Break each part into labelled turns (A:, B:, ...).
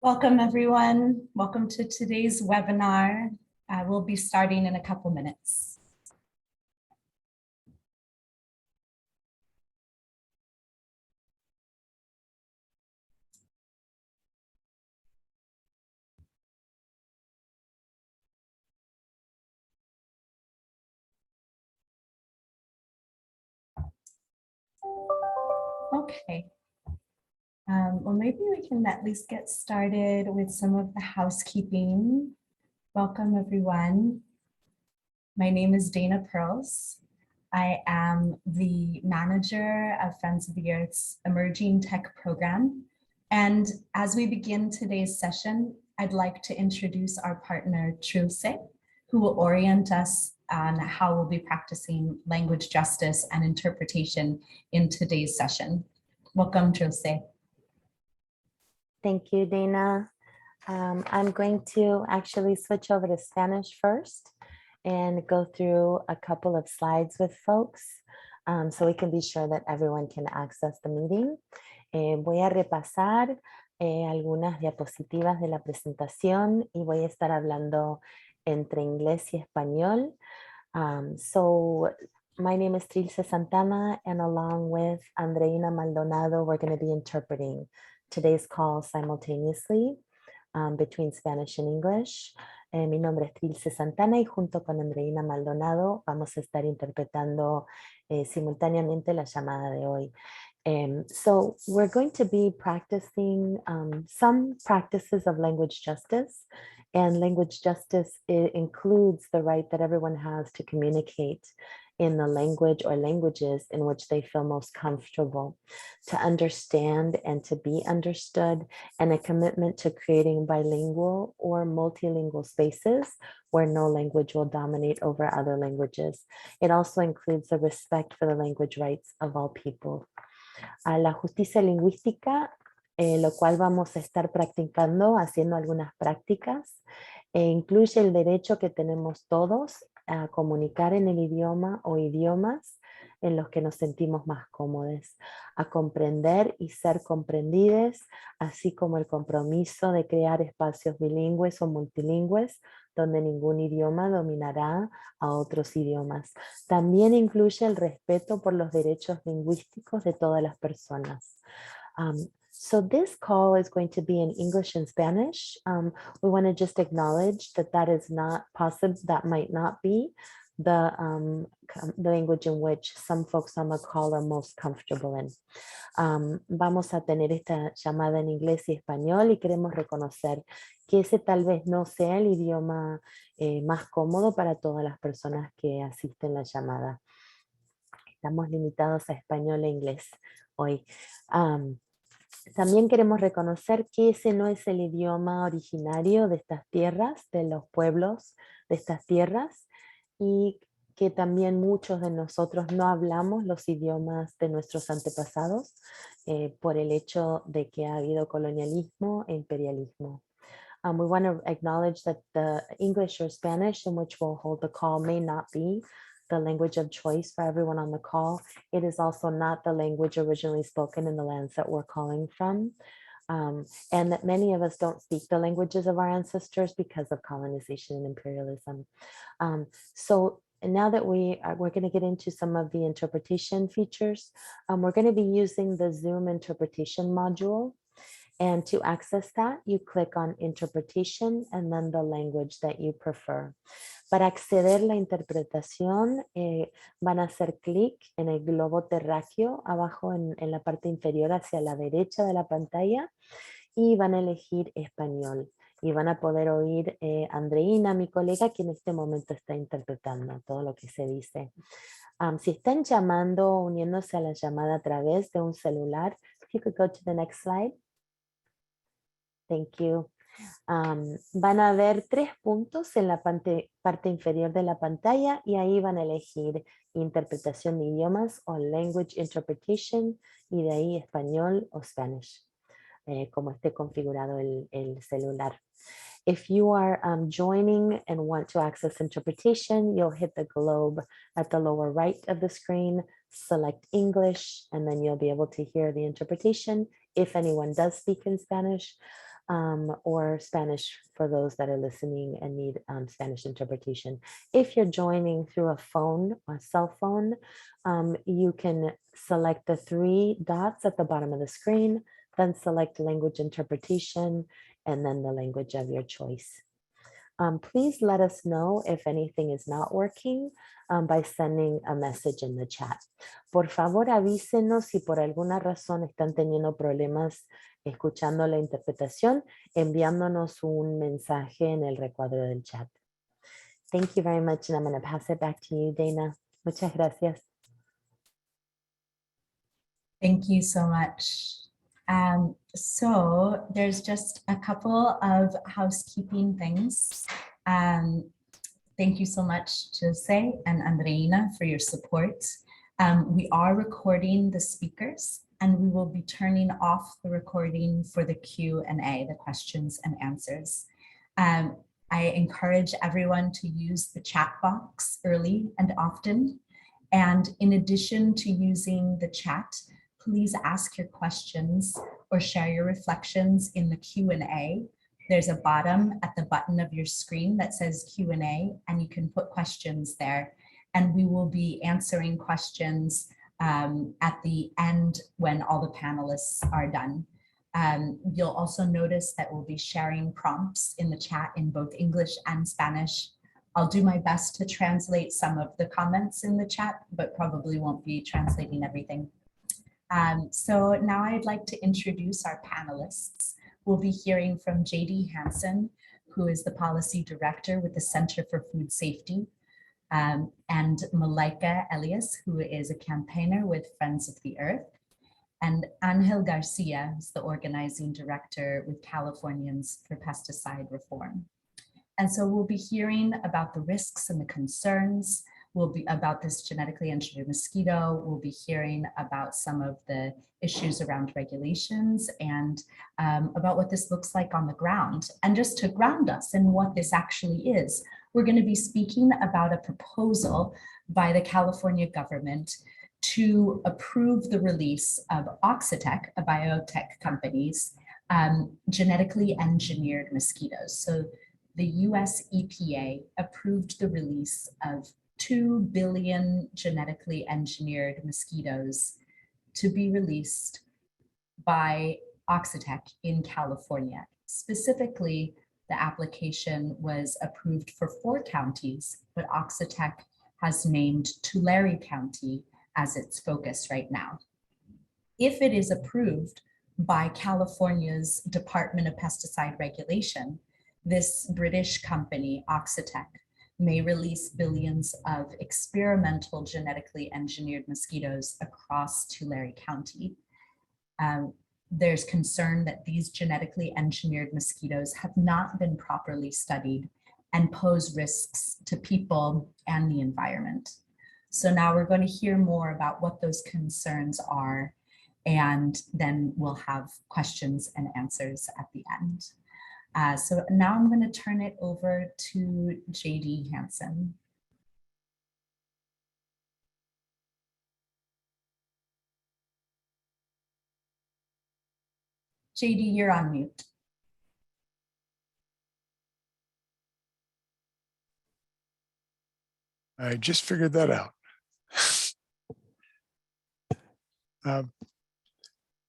A: Welcome, everyone. Welcome to today's webinar. We'll be starting in a couple minutes. Okay. Well, maybe we can at least get started with some of the housekeeping. Welcome, everyone. My name is Dana Pearls. I am the manager of Friends of the Earth's Emerging Tech Program. And as we begin today's session, I'd like to introduce our partner, Trulce, who will orient us on how we'll be practicing language justice and interpretation in today's session. Welcome, Trulce.
B: Thank you, Dana. I'm going to actually switch over to Spanish first and go through a couple of slides with folks so we can be sure that everyone can access the meeting. Voy a repasar algunas diapositivas de la presentación y voy a estar hablando entre inglés y español. So my name is Trilce Santana, and along with Andreina Maldonado, we're going to be interpreting today's call simultaneously between Spanish and English. Mi nombre es Trilce Santana y junto con Andreina Maldonado vamos a estar interpretando simultáneamente la llamada de hoy. So we're going to be practicing some practices of language justice, and language justice includes the right that everyone has to communicate in the language or languages in which they feel most comfortable, to understand and to be understood, and a commitment to creating bilingual or multilingual spaces where no language will dominate over other languages. It also includes the respect for the language rights of all people. A la justicia lingüística, lo cual vamos a estar practicando, haciendo algunas prácticas, incluye el derecho que tenemos todos a comunicar en el idioma o idiomas en los que nos sentimos más cómodos, a comprender y ser comprendidos, así como el compromiso de crear espacios bilingües o multilingües donde ningún idioma dominará a otros idiomas. También incluye el respeto por los derechos lingüísticos de todas las personas. So this call is going to be in English and Spanish. We want to just acknowledge that that is not possible, that might not be the language in which some folks on the call are most comfortable in. Vamos a tener esta llamada en inglés y español y queremos reconocer que ese tal vez no sea el idioma más cómodo para todas las personas que asisten a la llamada. Estamos limitados a español e inglés hoy. También queremos reconocer que ese no es el idioma originario de estas tierras, de los pueblos de estas tierras, y que también muchos de nosotros no hablamos los idiomas de nuestros antepasados por el hecho de que ha habido colonialismo e imperialismo. We want to acknowledge that the English or Spanish in which we'll hold the call may not be the language of choice for everyone on the call. It is also not the language originally spoken in the lands that we're calling from. And that many of us don't speak the languages of our ancestors because of colonization and imperialism. So now that we're going to get into some of the interpretation features, we're going to be using the Zoom interpretation module. And to access that, you click on interpretation and then the language that you prefer. Para acceder a la interpretación, van a hacer clic en el globo terráqueo abajo en la parte inferior hacia la derecha de la pantalla y van a elegir español. Y van a poder oír Andreina, mi colega, que en este momento está interpretando todo lo que se dice. Si están llamando o uniéndose a la llamada a través de un celular, if you could go to the next slide. Thank you. Van a ver 3 puntos en la parte inferior de la pantalla y ahí van a elegir interpretación de idiomas o language interpretation y de ahí español o Spanish, como esté configurado el celular. If you are joining and want to access interpretation, you'll hit the globe at the lower right of the screen, select English, and then you'll be able to hear the interpretation if anyone does speak in Spanish. or Spanish for those that are listening and need Spanish interpretation. If you're joining through a phone, a cell phone, you can select the 3 dots at the bottom of the screen, then select language interpretation, and then the language of your choice. Please let us know if anything is not working by sending a message in the chat. Por favor, avísenos si por alguna razón están teniendo problemas escuchando la interpretación, enviándonos un mensaje en el recuadro del chat. Thank you very much, and I'm going to pass it back to you, Dana. Muchas gracias.
A: Thank you so much. So there's just a couple of housekeeping things. Thank you so much, Jose and Andreina, for your support. We are recording the speakers, and we will be turning off the recording for the Q&A, the questions and answers. I encourage everyone to use the chat box early and often. And in addition to using the chat, please ask your questions or share your reflections in the Q&A. There's a bottom at the button of your screen that says Q&A, and you can put questions there. And we will be answering questions at the end when all the panelists are done. You'll also notice that we'll be sharing prompts in the chat in both English and Spanish. I'll do my best to translate some of the comments in the chat, but probably won't be translating everything. So now I'd like to introduce our panelists. We'll be hearing from JD Hansen, who is the Policy Director with the Center for Food Safety, and Malaika Elias, who is a campaigner with Friends of the Earth, and Angel Garcia, who's the Organizing Director with Californians for Pesticide Reform. And so we'll be hearing about the risks and the concerns. We'll be about this genetically engineered mosquito. We'll be hearing about some of the issues around regulations and about what this looks like on the ground. And just to ground us in what this actually is, we're going to be speaking about a proposal by the California government to approve the release of Oxitec, a biotech company's genetically engineered mosquitoes. So the US EPA approved the release of 2 billion genetically engineered mosquitoes to be released by Oxitec in California. Specifically, the application was approved for 4 counties, but Oxitec has named Tulare County as its focus right now. If it is approved by California's Department of Pesticide Regulation, this British company, Oxitec, may release billions of experimental genetically engineered mosquitoes across Tulare County. There's concern that these genetically engineered mosquitoes have not been properly studied and pose risks to people and the environment. So now we're going to hear more about what those concerns are, and then we'll have questions and answers at the end. So now I'm going to turn it over to JD Hansen. JD, you're on mute.
C: I just figured that out.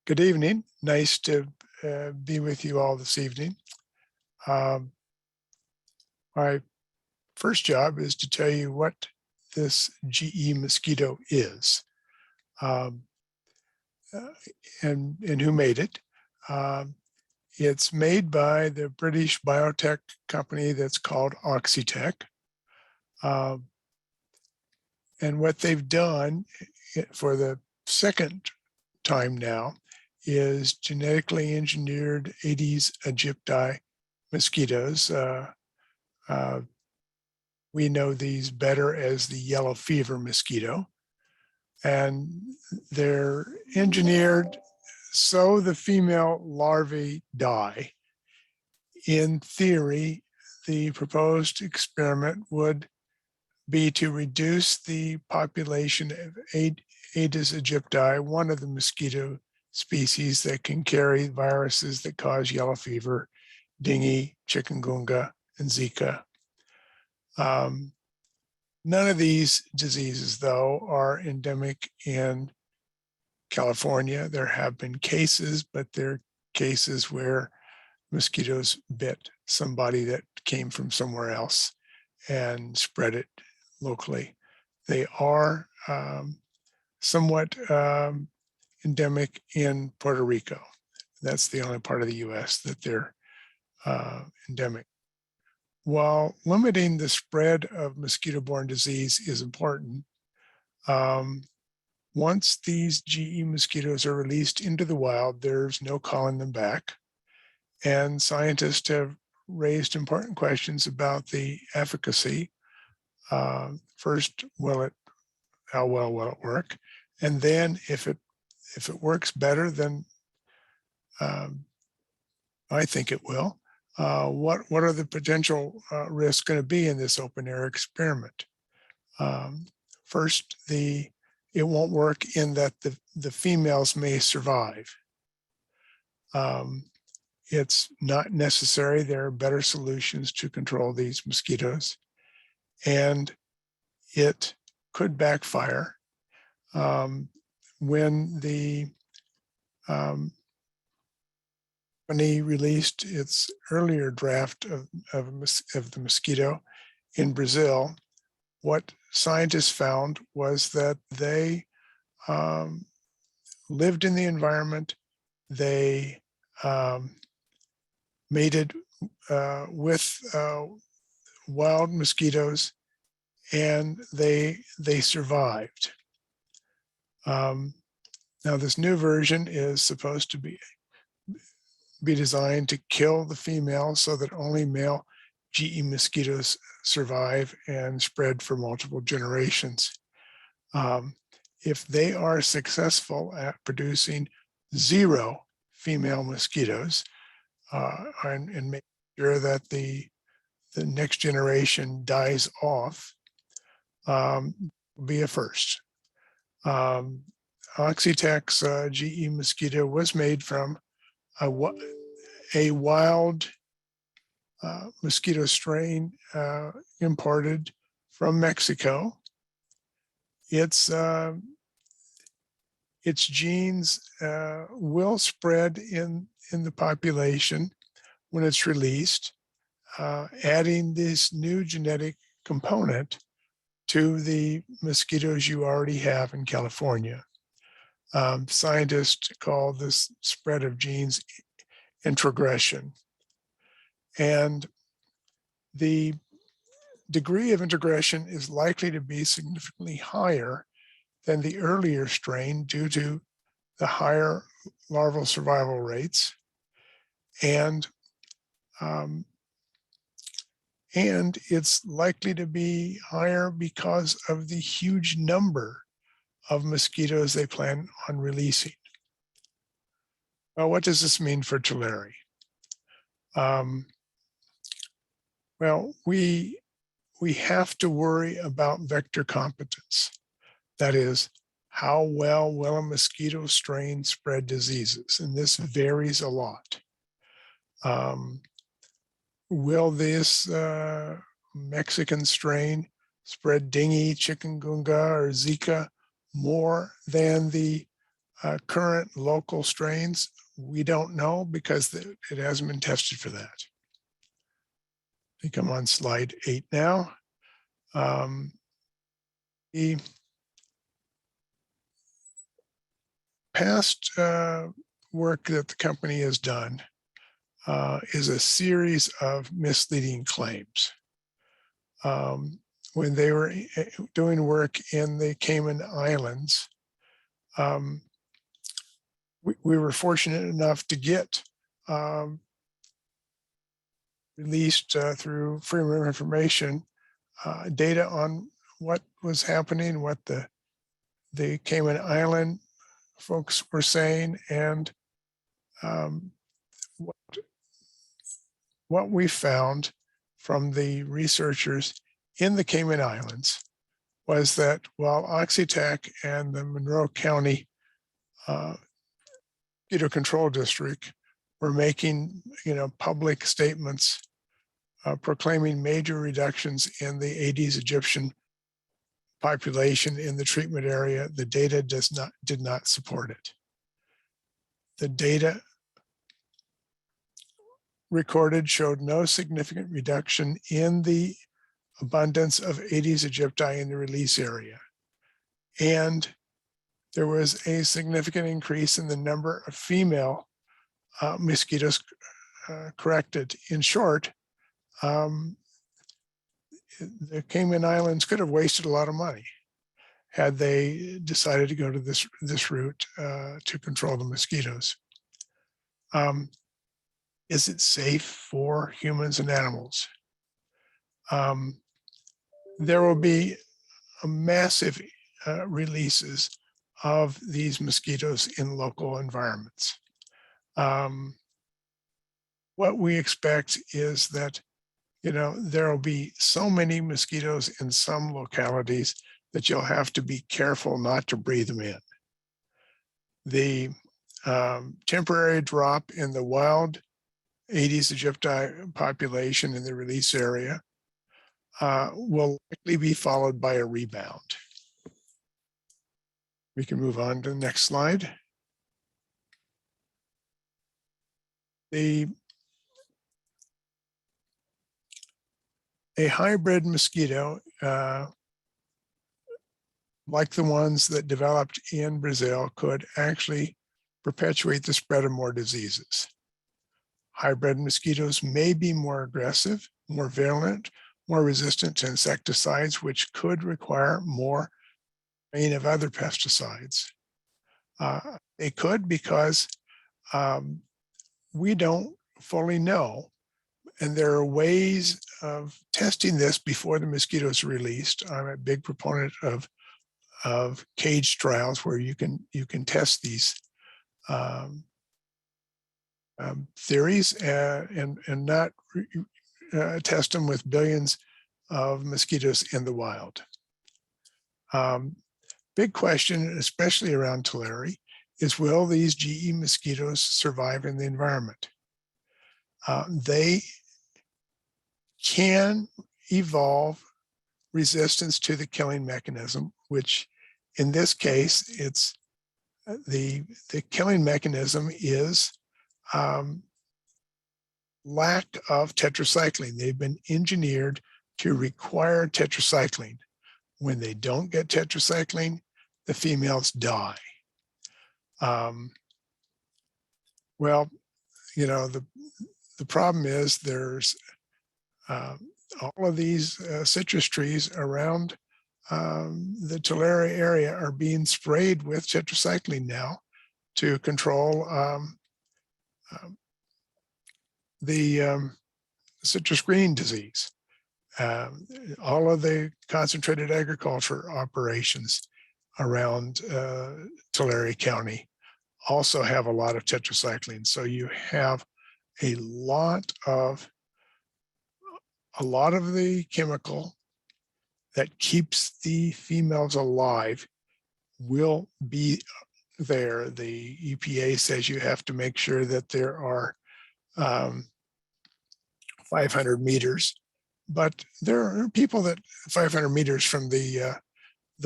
C: Good evening. Nice to be with you all this evening. My first job is to tell you what this GE mosquito is and who made it. It's made by the British biotech company that's called Oxitec. And what they've done for the second time now is genetically engineered Aedes aegypti mosquitoes. We know these better as the yellow fever mosquito. And they're engineered so the female larvae die. In theory, the proposed experiment would be to reduce the population of Aedes aegypti, one of the mosquito species that can carry viruses that cause yellow fever dengue, chikungunya, and Zika. None of these diseases, though, are endemic in California. There have been cases, but they're cases where mosquitoes bit somebody that came from somewhere else and spread it locally. They are somewhat endemic in Puerto Rico. That's the only part of the US that they're endemic. While limiting the spread of mosquito-borne disease is important, once these GE mosquitoes are released into the wild, there's no calling them back. And scientists have raised important questions about the efficacy. First, how well will it work? And then if it works better than I think it will, what are the potential risks going to be in this open air experiment? First, it won't work in that the females may survive. It's not necessary. There are better solutions to control these mosquitoes, and it could backfire. When the company released its earlier draft of the mosquito in Brazil, what scientists found was that they lived in the environment. They mated with wild mosquitoes, and they survived. Now, this new version is supposed to be designed to kill the females so that only male GE mosquitoes survive and spread for multiple generations. If they are successful at producing 0 female mosquitoes and make sure that the next generation dies off, will be a first. Oxitec's GE mosquito was made from a wild mosquito strain imported from Mexico. Its genes will spread in the population when it's released, adding this new genetic component to the mosquitoes you already have in California. Scientists call this spread of genes introgression. And the degree of integration is likely to be significantly higher than the earlier strain due to the higher larval survival rates. And it's likely to be higher because of the huge number of mosquitoes they plan on releasing. Well, what does this mean for Tulare? Well, we have to worry about vector competence. That is, how well will a mosquito strain spread diseases? And this varies a lot. Will this Mexican strain spread dengue, chikungunya, or Zika more than the current local strains? We don't know because it hasn't been tested for that. I think I'm on slide 8 now. The past work that the company has done is a series of misleading claims. When they were doing work in the Cayman Islands, we were fortunate enough to get released through Freedom of Information data on what was happening, what the Cayman Island folks were saying, and what we found from the researchers in the Cayman Islands was that while Oxitec and the Monroe County Mosquito Control District were making, public statements proclaiming major reductions in the Aedes aegypti population in the treatment area, the data did not support it. The data recorded showed no significant reduction in the abundance of Aedes aegypti in the release area. And there was a significant increase in the number of female mosquitoes corrected. In short, the Cayman Islands could have wasted a lot of money had they decided to go to this route to control the mosquitoes. Is it safe for humans and animals? There will be a massive releases of these mosquitoes in local environments. What we expect is that, there will be so many mosquitoes in some localities that you'll have to be careful not to breathe them in. The temporary drop in the wild Aedes aegypti population in the release area will likely be followed by a rebound. We can move on to the next slide. A hybrid mosquito, like the ones that developed in Brazil, could actually perpetuate the spread of more diseases. Hybrid mosquitoes may be more aggressive, more virulent, more resistant to insecticides, which could require more rain of other pesticides. They could because we don't fully know. And there are ways of testing this before the mosquito is released. I'm a big proponent of cage trials where you can test these theories and not test them with billions of mosquitoes in the wild. Big question, especially around Tulare, is will these GE mosquitoes survive in the environment? They can evolve resistance to the killing mechanism, which in this case, it's the killing mechanism is lack of tetracycline. They've been engineered to require tetracycline. When they don't get tetracycline, the females die. Well, the problem is there's all of these citrus trees around the Tulare area are being sprayed with tetracycline now to control the citrus green disease. All of the concentrated agriculture operations around Tulare County also have a lot of tetracycline. So you have a lot of the chemical that keeps the females alive will be there. The EPA says you have to make sure that there are 500 meters, but there are people that 500 meters from the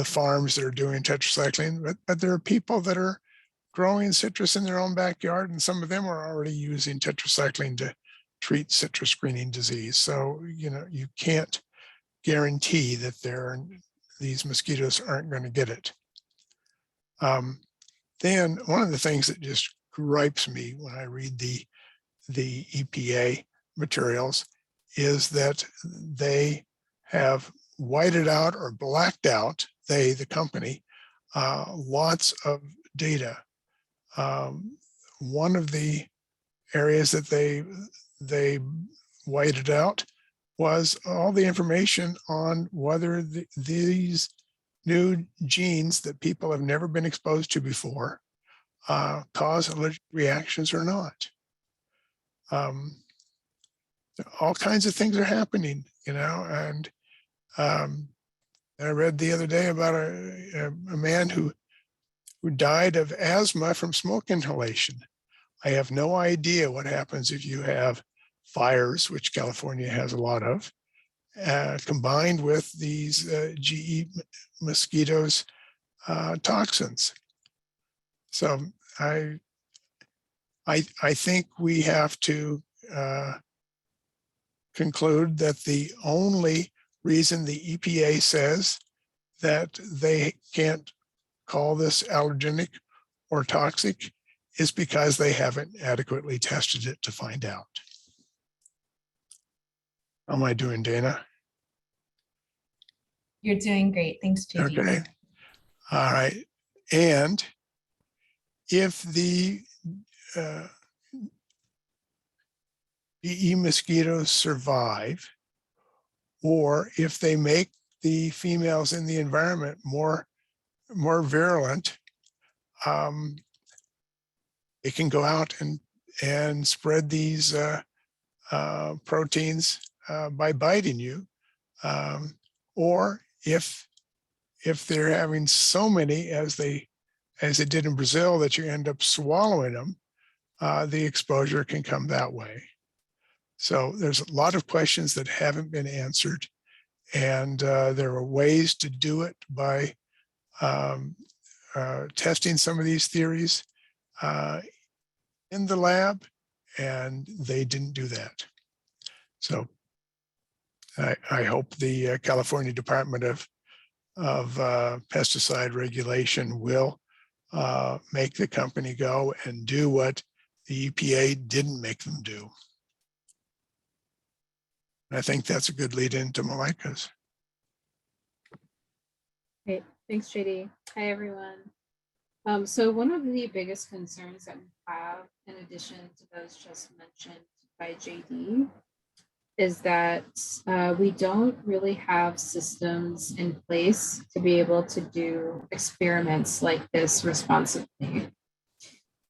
C: farms that are doing tetracycline, but there are people that are growing citrus in their own backyard, and some of them are already using tetracycline to treat citrus greening disease. So, you can't guarantee that these mosquitoes aren't going to get it. Then one of the things that just gripes me when I read the EPA materials is that they have whited out or blacked out, the company, lots of data. One of the areas that they whited out was all the information on whether these new genes that people have never been exposed to before cause allergic reactions or not. All kinds of things are happening, and I read the other day about a man who died of asthma from smoke inhalation. I have no idea what happens if you have fires, which California has a lot of, combined with these GE mosquitoes toxins. So I think we have to conclude that the only reason the EPA says that they can't call this allergenic or toxic is because they haven't adequately tested it to find out. How am I doing, Dana?
A: You're doing great. Thanks, JD.
C: Okay. All right. And if the EE mosquitoes survive, or if they make the females in the environment more virulent, it can go out and spread these proteins by biting you. Or if they're having so many as they did in Brazil that you end up swallowing them, the exposure can come that way. So there's a lot of questions that haven't been answered, and there are ways to do it by testing some of these theories in the lab, and they didn't do that. So I hope the California Department of Pesticide Regulation will make the company go and do what the EPA didn't make them do. I think that's a good lead into Malika's.
D: Great, thanks, JD. Hi, everyone. So one of the biggest concerns that we have, in addition to those just mentioned by JD, is that we don't really have systems in place to be able to do experiments like this responsibly.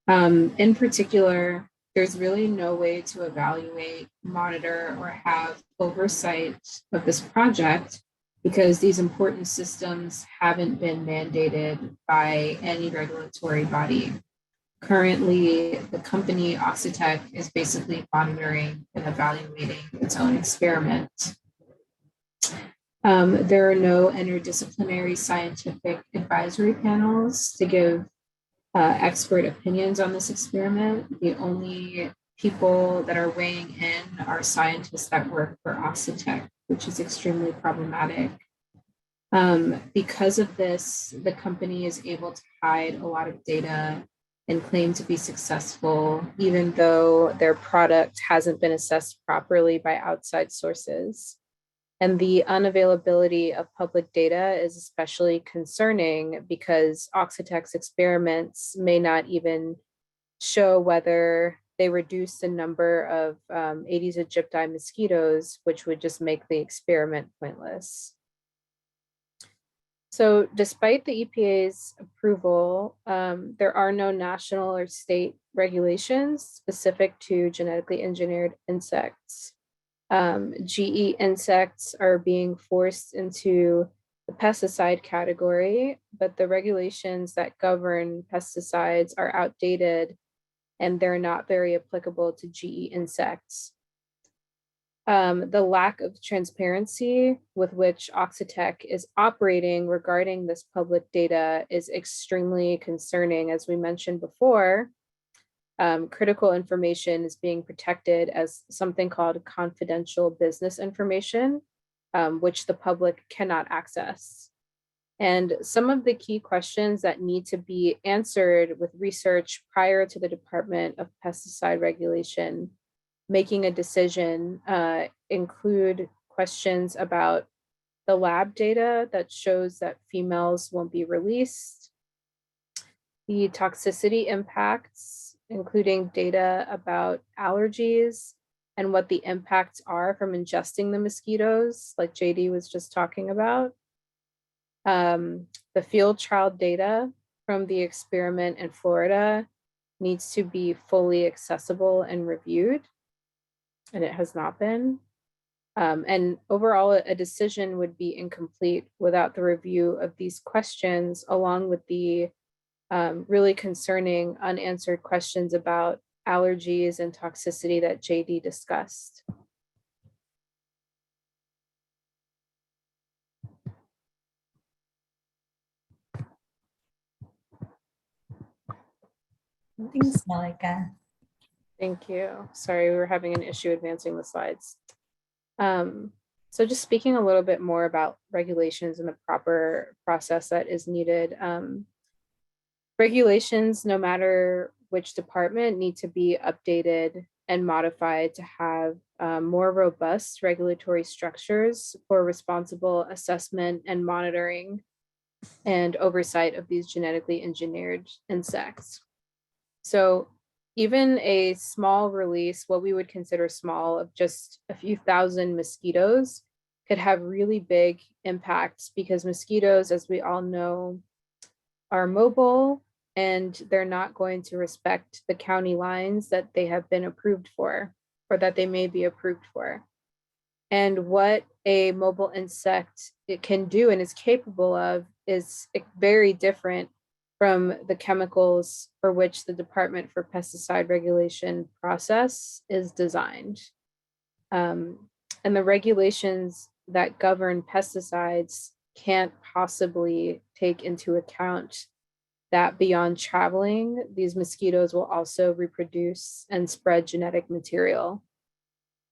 D: In particular, there's really no way to evaluate, monitor, or have oversight of this project because these important systems haven't been mandated by any regulatory body. Currently, the company Oxitec is basically monitoring and evaluating its own experiment. There are no interdisciplinary scientific advisory panels to give expert opinions on this experiment. The only people that are weighing in are scientists that work for Oxitec, which is extremely problematic. Because of this, the company is able to hide a lot of data and claim to be successful, even though their product hasn't been assessed properly by outside sources. And the unavailability of public data is especially concerning because Oxitec's experiments may not even show whether they reduce the number of Aedes aegypti mosquitoes, which would just make the experiment pointless. So despite the EPA's approval, there are no national or state regulations specific to genetically engineered insects. GE insects are being forced into the pesticide category, but the regulations that govern pesticides are outdated and they're not very applicable to GE insects. The lack of transparency with which Oxitec is operating regarding this public data is extremely concerning. As we mentioned before, critical information is being protected as something called confidential business information, which the public cannot access. And some of the key questions that need to be answered with research prior to the Department of Pesticide Regulation making a decision include questions about the lab data that shows that females won't be released, the toxicity impacts, including data about allergies and what the impacts are from ingesting the mosquitoes, like JD was just talking about, the field trial data from the experiment in Florida needs to be fully accessible and reviewed, and it has not been. And overall, a decision would be incomplete without the review of these questions, along with the really concerning unanswered questions about allergies and toxicity that JD discussed.
A: Thanks, Malika.
D: Thank you. Sorry, we were having an issue advancing the slides. So just speaking a little bit more about regulations and the proper process that is needed. Regulations, no matter which department, need to be updated and modified to have more robust regulatory structures for responsible assessment and monitoring and oversight of these genetically engineered insects. So even a small release, what we would consider small, of just a few thousand mosquitoes could have really big impacts, because mosquitoes, as we all know, are mobile and they're not going to respect the county lines that they have been approved for, or that they may be approved for. And what a mobile insect it can do and is capable of is very different from the chemicals for which the Department for Pesticide Regulation process is designed. And the regulations that govern pesticides can't possibly take into account that beyond traveling, these mosquitoes will also reproduce and spread genetic material.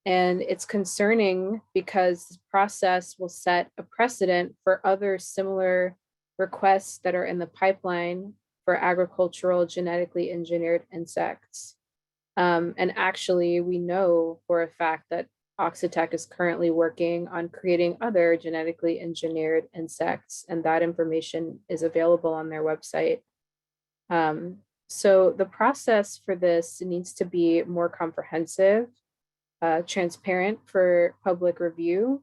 D: And it's concerning because this process will set a precedent for other similar requests that are in the pipeline for agricultural genetically engineered insects. And actually, we know for a fact that Oxitec is currently working on creating other genetically engineered insects, and that information is available on their website. So the process for this needs to be more comprehensive, transparent for public review,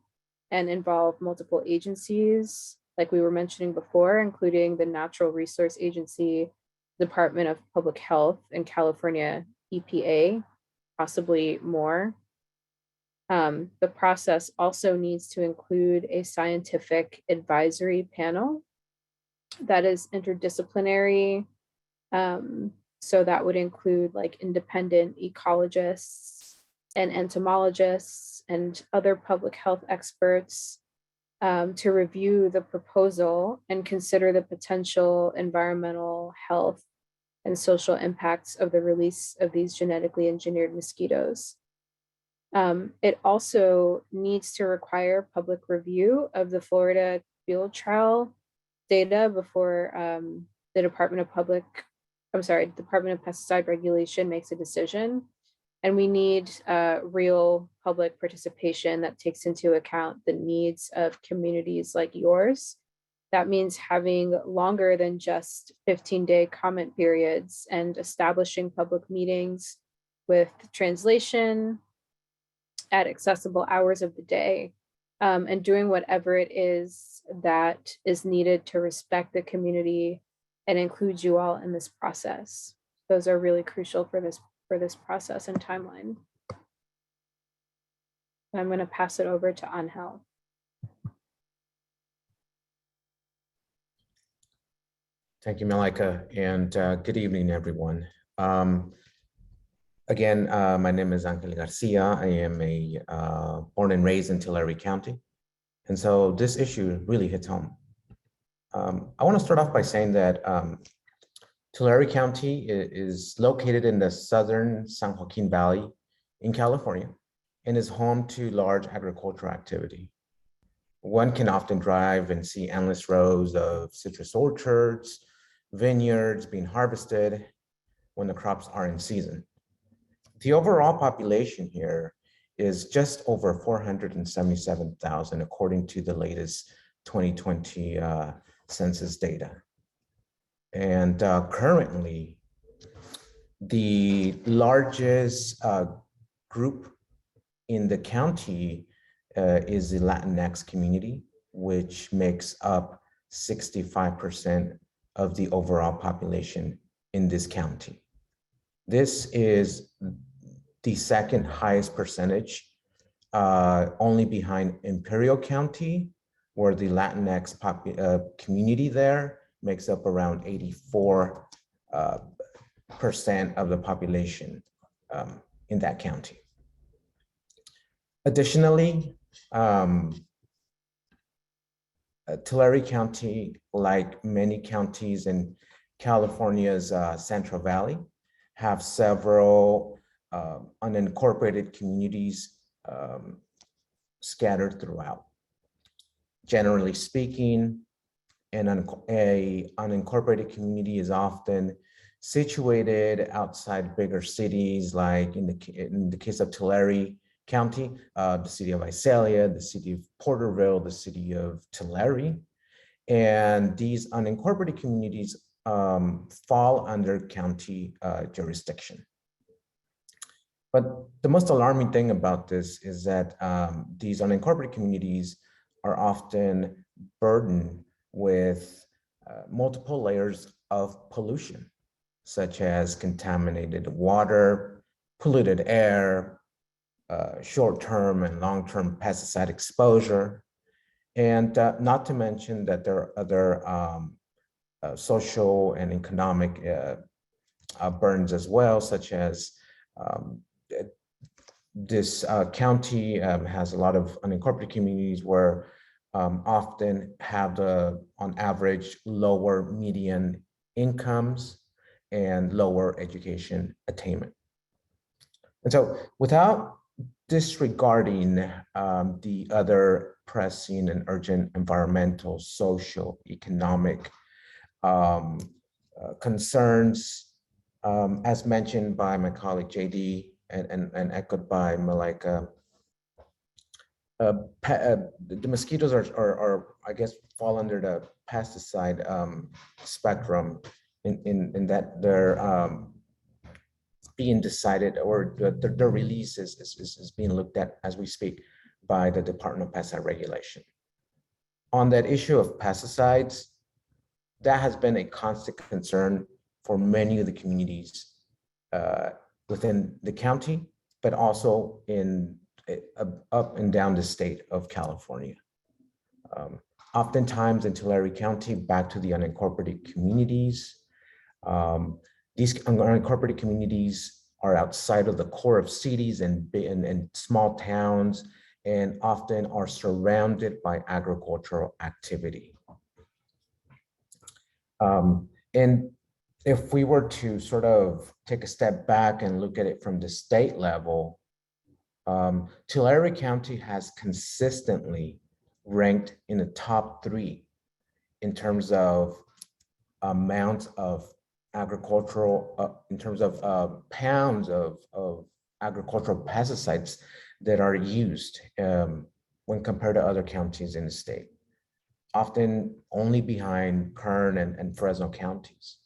D: and involve multiple agencies, like we were mentioning before, including the Natural Resource Agency, Department of Public Health, and California EPA, possibly more. The process also needs to include a scientific advisory panel that is interdisciplinary. So that would include like independent ecologists and entomologists and other public health experts to review the proposal and consider the potential environmental, health, and social impacts of the release of these genetically engineered mosquitoes. It also needs to require public review of the Florida field trial data before the Department of Pesticide Regulation makes a decision. And we need real public participation that takes into account the needs of communities like yours. That means having longer than just 15-day comment periods and establishing public meetings with translation at accessible hours of the day, and doing whatever it is that is needed to respect the community and include you all in this process. Those are really crucial for this process and timeline. And I'm going to pass it over to Angel.
E: Thank you, Malika, and good evening, everyone. Again, my name is Angel Garcia. I am born and raised in Tulare County. And so this issue really hits home. I want to start off by saying that Tulare County is located in the southern San Joaquin Valley in California and is home to large agricultural activity. One can often drive and see endless rows of citrus orchards, vineyards being harvested when the crops are in season. The overall population here is just over 477,000, according to the latest 2020 census data. And currently, the largest group in the county is the Latinx community, which makes up 65% of the overall population in this county. This is the second highest percentage, only behind Imperial County, where the Latinx community there makes up around 84% of the population. in that county. Additionally, Tulare County, like many counties in California's Central Valley, have several unincorporated communities scattered throughout. Generally speaking, an unincorporated community is often situated outside bigger cities, like in the case of Tulare County, the city of Visalia, the city of Porterville, the city of Tulare. And these unincorporated communities fall under county jurisdiction. But the most alarming thing about this is that these unincorporated communities are often burdened with multiple layers of pollution, such as contaminated water, polluted air, short-term and long-term pesticide exposure, and not to mention that there are other social and economic burdens as well, such as this county has a lot of unincorporated communities where often have on average, lower median incomes and lower education attainment. And so without disregarding the other pressing and urgent environmental, social, economic concerns, as mentioned by my colleague JD and echoed by Malika, the mosquitoes are, I guess, fall under the pesticide spectrum in that they're being decided, or their release is being looked at as we speak by the Department of Pesticide Regulation. On that issue of pesticides, that has been a constant concern for many of the communities within the county, but also in up and down the state of California. Oftentimes in Tulare County, back to the unincorporated communities, these unincorporated communities are outside of the core of cities and small towns, and often are surrounded by agricultural activity. And if we were to sort of take a step back and look at it from the state level, Tulare County has consistently ranked in the top 3 in terms of amount of agricultural, in terms of pounds of agricultural pesticides that are used when compared to other counties in the state, often only behind Kern and Fresno counties.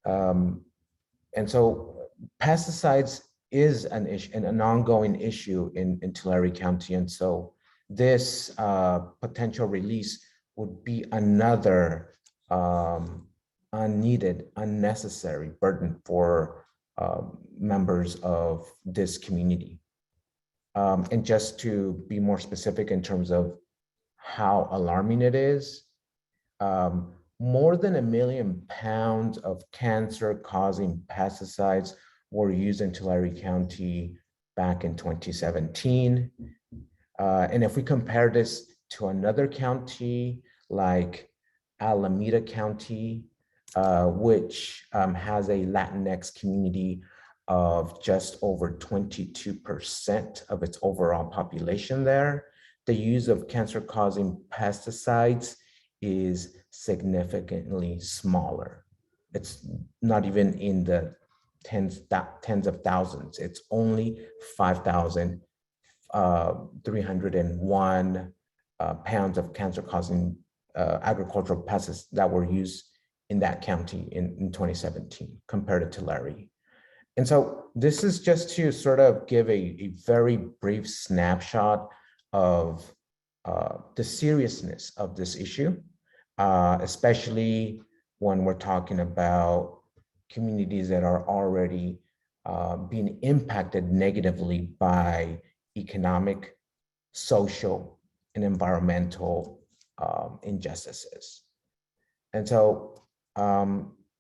E: And so pesticides is an issue, an ongoing issue in Tulare County. And so this potential release would be another unneeded, unnecessary burden for members of this community. And just to be more specific in terms of how alarming it is, more than 1 million pounds of cancer-causing pesticides were used in Tulare County back in 2017. And if we compare this to another county like Alameda County, which has a Latinx community of just over 22% of its overall population there, the use of cancer-causing pesticides is significantly smaller. It's not even in the tens of thousands. It's only 5,301 pounds of cancer-causing agricultural pesticides that were used in that county in 2017 compared to Tulare. And so this is just to sort of give a very brief snapshot of the seriousness of this issue, especially when we're talking about communities that are already being impacted negatively by economic, social, and environmental injustices. And so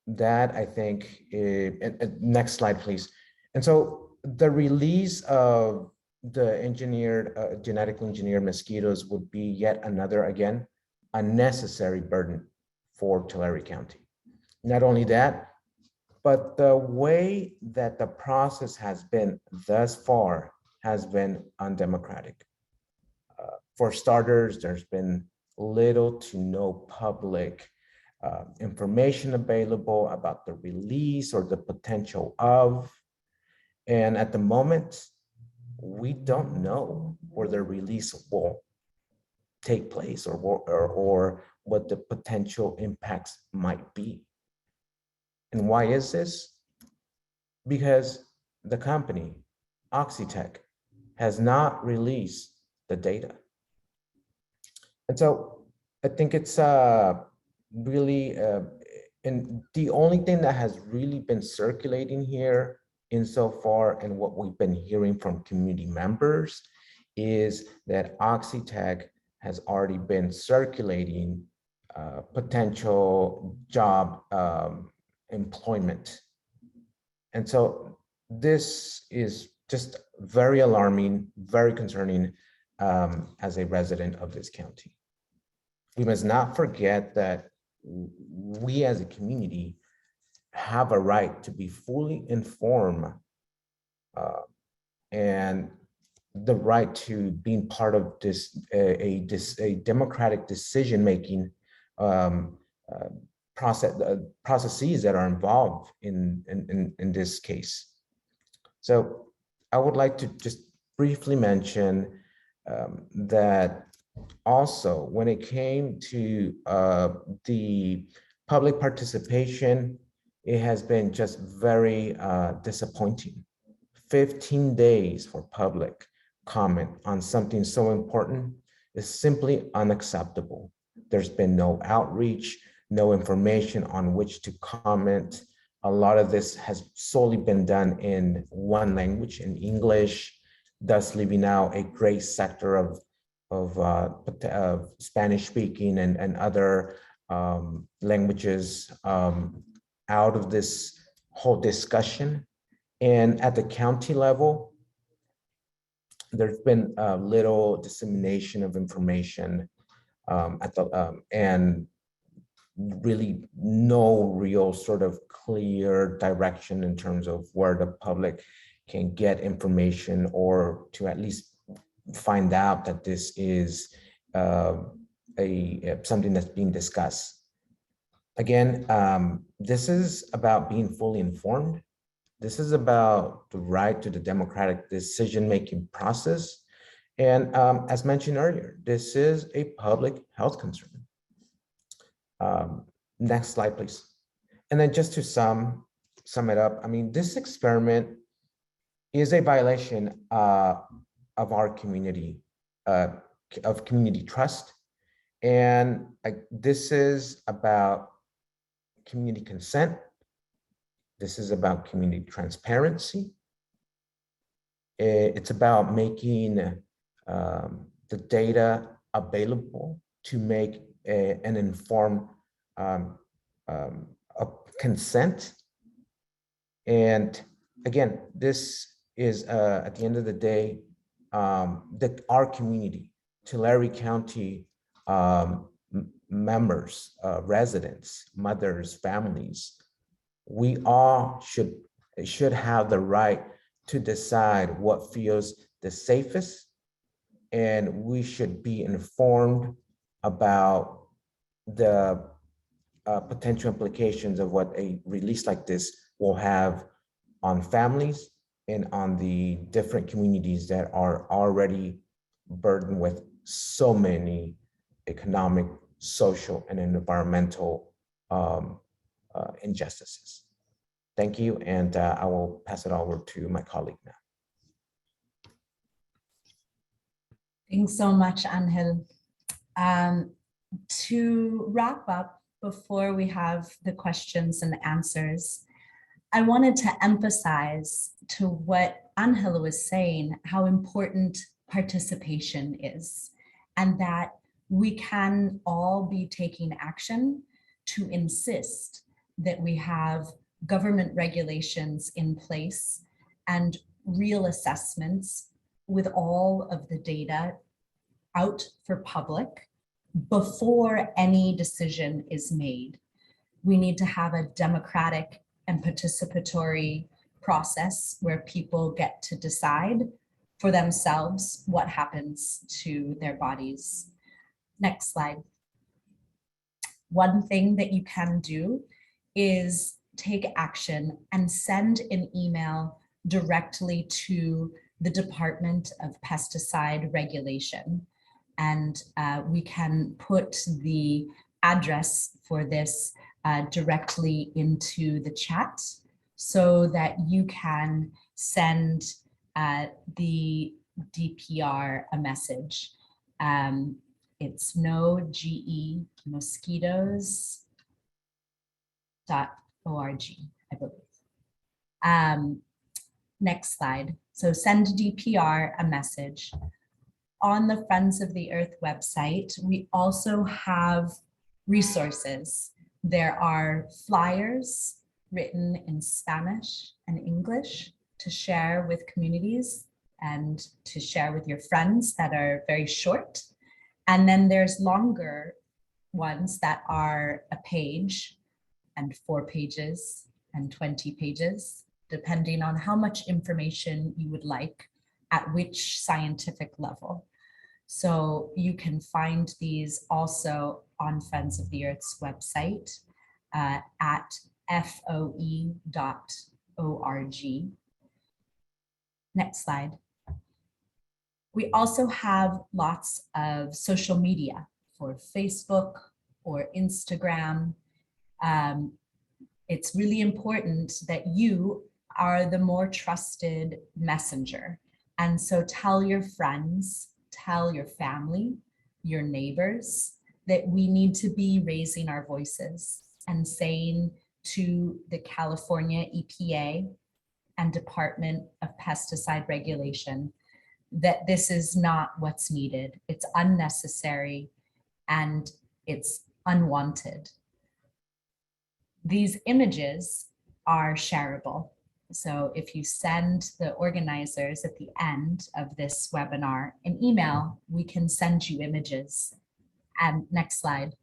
E: that, I think, next slide, please. And so the release of the genetically engineered mosquitoes would be yet another, again, unnecessary burden for Tulare County. Not only that, but the way that the process has been thus far has been undemocratic. For starters, there's been little to no public information available about the release or the potential of. And at the moment, we don't know where the release will take place or what the potential impacts might be. And why is this? Because the company, Oxitec, has not released the data. And so I think it's really, and the only thing that has really been circulating here insofar and what we've been hearing from community members is that Oxitec has already been circulating potential job employment. And so this is just very alarming, very concerning as a resident of this county. We must not forget that we as a community have a right to be fully informed and the right to being part of this a democratic decision-making processes that are involved in this case. So I would like to just briefly mention that also when it came to the public participation, it has been just very disappointing. 15 days for public comment on something so important is simply unacceptable. There's been no outreach, no information on which to comment. A lot of this has solely been done in one language, in English, thus leaving out a great sector of Spanish speaking and other languages out of this whole discussion. And at the county level, there's been little dissemination of information and really no real sort of clear direction in terms of where the public can get information or to at least find out that this is something that's being discussed. Again, this is about being fully informed. This is about the right to the democratic decision-making process. And as mentioned earlier, this is a public health concern. Next slide, please. And then just to sum it up, I mean, this experiment is a violation of our community, of community trust. And this is about community consent. This is about community transparency. It's about making the data available to make an informed consent. And again, this is at the end of the day, our community, Tulare County members, residents, mothers, families, we all should have the right to decide what feels the safest, and we should be informed about the potential implications of what a release like this will have on families and on the different communities that are already burdened with so many economic, social, and environmental injustices. Thank you, and I will pass it over to my colleague now.
A: Thanks so much, Angel. To wrap up, before we have the questions and answers, I wanted to emphasize to what Angela was saying, how important participation is, and that we can all be taking action to insist that we have government regulations in place and real assessments with all of the data out for public before any decision is made. We need to have a democratic and participatory process where people get to decide for themselves what happens to their bodies. Next slide. One thing that you can do is take action and send an email directly to the Department of Pesticide Regulation. And we can put the address for this directly into the chat so that you can send the DPR a message. It's no GE mosquitoes.org, I believe. Next slide. So send DPR a message. On the Friends of the Earth website, we also have resources. There are flyers written in Spanish and English to share with communities and to share with your friends that are very short. And then there's longer ones that are a page and 4 pages and 20 pages, depending on how much information you would like at which scientific level. So you can find these also on Friends of the Earth's website at foe.org. Next slide. We also have lots of social media for Facebook or Instagram. It's really important that you are the more trusted messenger. And so tell your friends, tell your family, your neighbors, that we need to be raising our voices and saying to the California EPA and Department of Pesticide Regulation that this is not what's needed. It's unnecessary and it's unwanted. These images are shareable. So if you send the organizers at the end of this webinar an email, we can send you images. And next slide.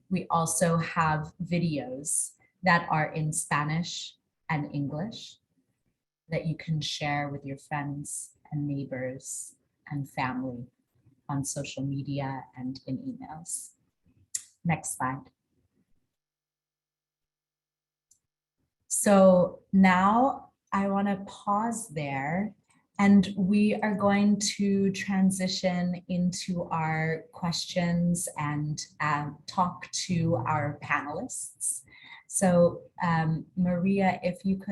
A: We also have videos that are in Spanish and English that you can share with your friends and neighbors and family on social media and in emails. Next slide. So now I want to pause there and we are going to transition into our questions and talk to our panelists. So Maria, if you could